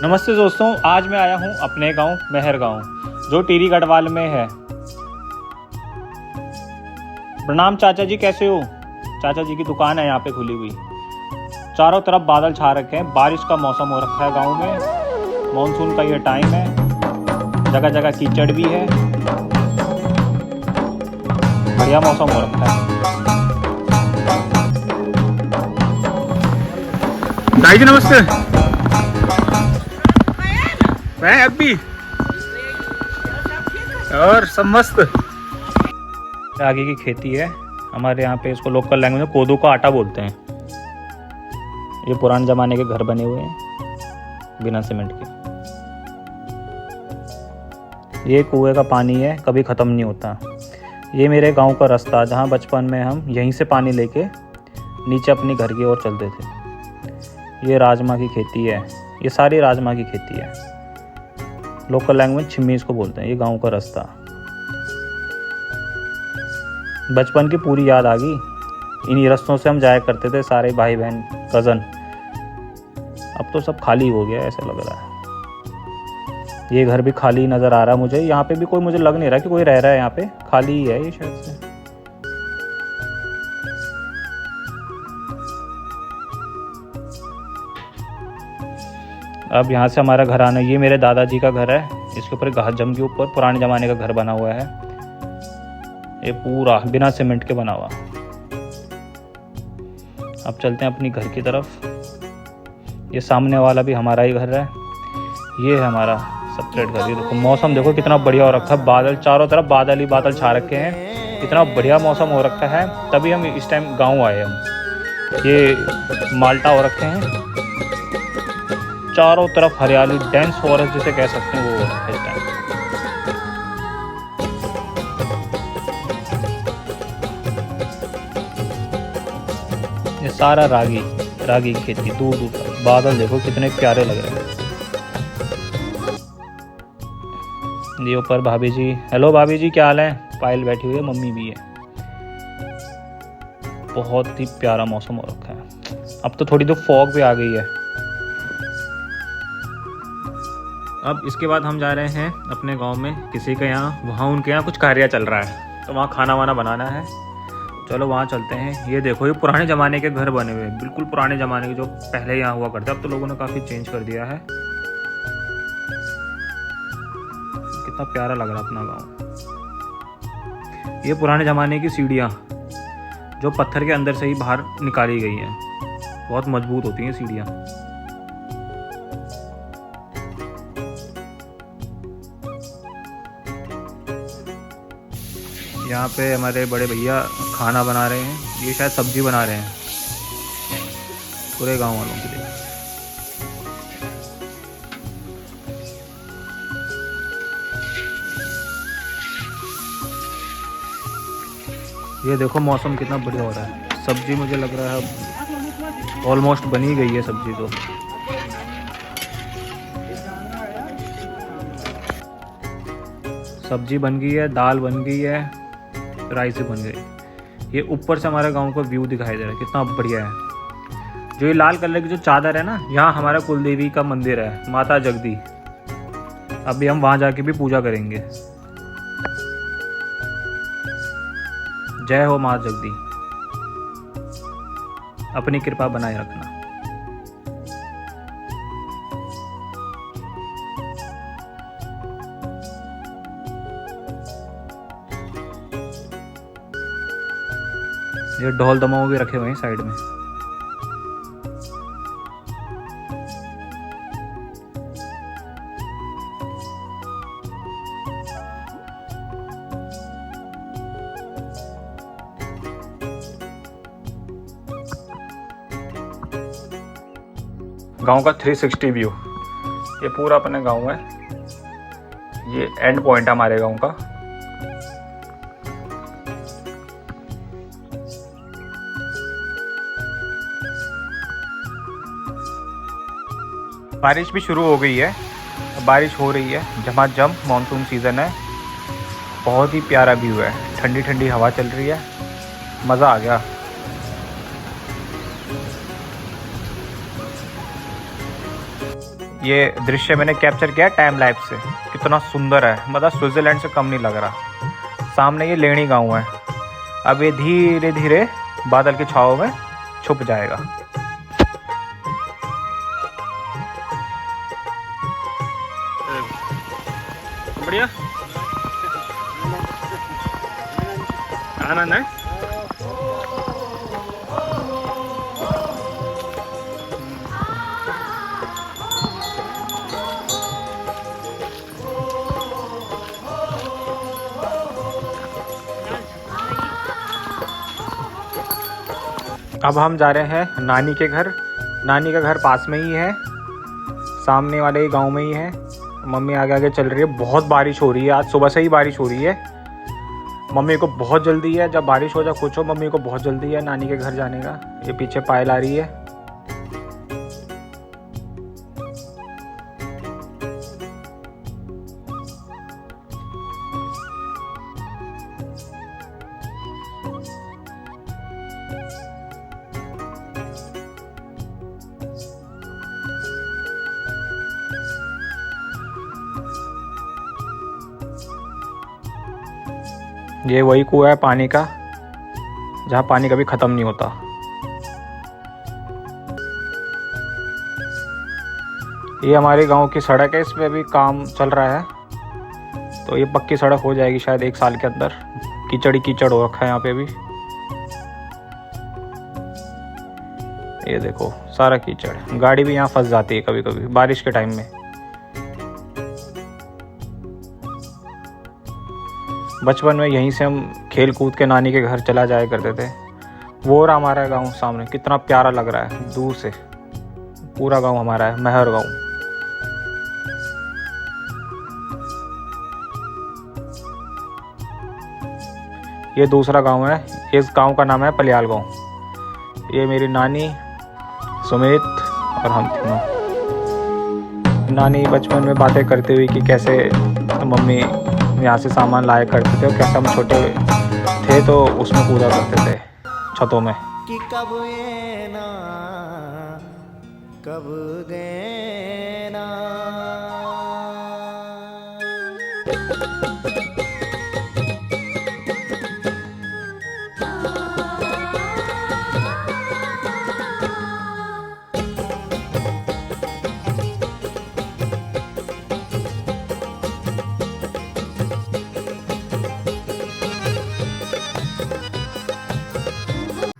नमस्ते दोस्तों, आज मैं आया हूँ अपने गांव मेहर गांव जो टिहरी गढ़वाल में है। प्रणाम चाचा जी, कैसे हो? चाचा जी की दुकान है यहाँ पे खुली हुई। चारों तरफ बादल छा रखे हैं, बारिश का मौसम हो रखा है गांव में। मॉनसून का ये टाइम है, जगह जगह कीचड़ भी है, बढ़िया मौसम हो रखा है। भाई जी नमस्ते। मैं अभी और सब मस्त। आगे की खेती है हमारे यहाँ पे, इसको लोकल लैंग्वेज में कोदू का आटा बोलते हैं। ये पुराने ज़माने के घर बने हुए हैं बिना सीमेंट के। ये कुएं का पानी है, कभी ख़त्म नहीं होता। ये मेरे गांव का रास्ता, जहाँ बचपन में हम यहीं से पानी लेके नीचे अपनी घर की ओर चलते थे। ये राजमा की खेती है, ये सारी राजमा की खेती है। लोकल लैंग्वेज छिम्मी इसको बोलते हैं। ये गांव का रास्ता, बचपन की पूरी याद आ गई। इन्हीं रास्तों से हम जाया करते थे, सारे भाई बहन कज़न। अब तो सब खाली हो गया, ऐसा लग रहा है। ये घर भी खाली नज़र आ रहा है मुझे। यहाँ पे भी कोई, मुझे लग नहीं रहा कि कोई रह रहा है यहाँ पे, खाली ही है ये शायद से। अब यहाँ से हमारा घर आना, ये मेरे दादाजी का घर है। इसके ऊपर घास जम के ऊपर पुराने ज़माने का घर बना हुआ है। ये पूरा बिना सीमेंट के बना हुआ। अब चलते हैं अपनी घर की तरफ। ये सामने वाला भी हमारा ही घर है। ये है हमारा सेपरेट घर। ये देखो मौसम, देखो कितना बढ़िया हो रखा है। बादल चारों तरफ, बादल ही बादल छा रखे हैं। इतना बढ़िया मौसम हो रखा है, तभी हम इस टाइम गाँव आए हम। ये माल्टा हो रखे हैं, चारों तरफ हरियाली, डेंस फॉरेस्ट जिसे कह सकते हैं, वो हो रखा है इस टाइम। ये सारा रागी की खेती, दूर दूर तक बादल देखो कितने प्यारे लग रहे हैं। ये ऊपर भाभी जी, हेलो भाभी जी, क्या हाल है? पायल बैठी हुई है, मम्मी भी है। बहुत ही प्यारा मौसम हो रखा है। अब तो थोड़ी तो फॉग भी आ गई है। अब इसके बाद हम जा रहे हैं अपने गांव में किसी के यहाँ, वहाँ उनके यहाँ कुछ कार्य चल रहा है, तो वहाँ खाना वाना बनाना है। चलो वहाँ चलते हैं। ये देखो, ये पुराने ज़माने के घर बने हुए हैं, बिल्कुल पुराने ज़माने के, जो पहले यहाँ हुआ करते। अब तो लोगों ने काफ़ी चेंज कर दिया है। कितना प्यारा लग रहा है अपना गाँव। ये पुराने ज़माने की सीढ़ियाँ जो पत्थर के अंदर से ही बाहर निकाली गई हैं, बहुत मजबूत होती हैं सीढ़ियाँ। यहाँ पे हमारे बड़े भैया खाना बना रहे हैं। ये शायद सब्जी बना रहे हैं पूरे गांव वालों के लिए। ये देखो मौसम कितना बढ़िया हो रहा है। सब्जी मुझे लग रहा है ऑलमोस्ट बनी गई है सब्जी तो। सब्जी बन गई है, दाल बन गई है, राइस भी बन गई। ये ऊपर से हमारे गांव का व्यू दिखाई दे रहा है, कितना बढ़िया है। जो ये लाल कलर की जो चादर है ना, यहाँ हमारा कुलदेवी का मंदिर है, माता जगदी। अभी हम वहाँ जाके भी पूजा करेंगे। जय हो माँ जगदी, अपनी कृपा बनाए रखना। ये ढोल दमाऊ भी रखे हुए हैं साइड में। गांव का 360 व्यू, ये पूरा अपने गांव है। ये एंड पॉइंट है हमारे गांव का। बारिश भी शुरू हो गई है, बारिश हो रही है झमाझम। मानसून सीज़न है, बहुत ही प्यारा व्यू है। ठंडी ठंडी हवा चल रही है, मज़ा आ गया। ये दृश्य मैंने कैप्चर किया टाइम लैप्स से। कितना सुंदर है, मतलब स्विट्ज़रलैंड से कम नहीं लग रहा। सामने ये लेणी गांव है। अब ये धीरे धीरे बादल की छाव में छुप जाएगा। बढ़िया आनंद है। अब हम जा रहे हैं नानी के घर। नानी का घर पास में ही है, सामने वाले गांव में ही है। मम्मी आगे आगे चल रही है। बहुत बारिश हो रही है, आज सुबह से ही बारिश हो रही है। मम्मी को बहुत जल्दी है, जब बारिश हो जाए कुछ हो, मम्मी को बहुत जल्दी है नानी के घर जाने का। ये पीछे पायल आ रही है। ये वही कुआं है पानी का, जहाँ पानी कभी ख़त्म नहीं होता। ये हमारे गांव की सड़क है, इस पे अभी काम चल रहा है, तो ये पक्की सड़क हो जाएगी शायद 1 साल के अंदर। कीचड़ ही कीचड़ हो रखा है यहाँ पे भी। ये देखो सारा कीचड़, गाड़ी भी यहाँ फंस जाती है कभी कभी बारिश के टाइम में। बचपन में यहीं से हम खेल कूद के नानी के घर चला जाया करते थे। वो रहा हमारा गांव सामने, कितना प्यारा लग रहा है दूर से। पूरा गांव हमारा है, महर गांव। ये दूसरा गांव है, इस गांव का नाम है पलियाल गांव। ये मेरी नानी सुमित और हम तीनों। नानी बचपन में बातें करते हुए कि कैसे मम्मी यहाँ से सामान लाया करते थे और कैसे हम छोटे थे तो उसमें कूदा करते थे छतों में। कि कब ये ना कब गए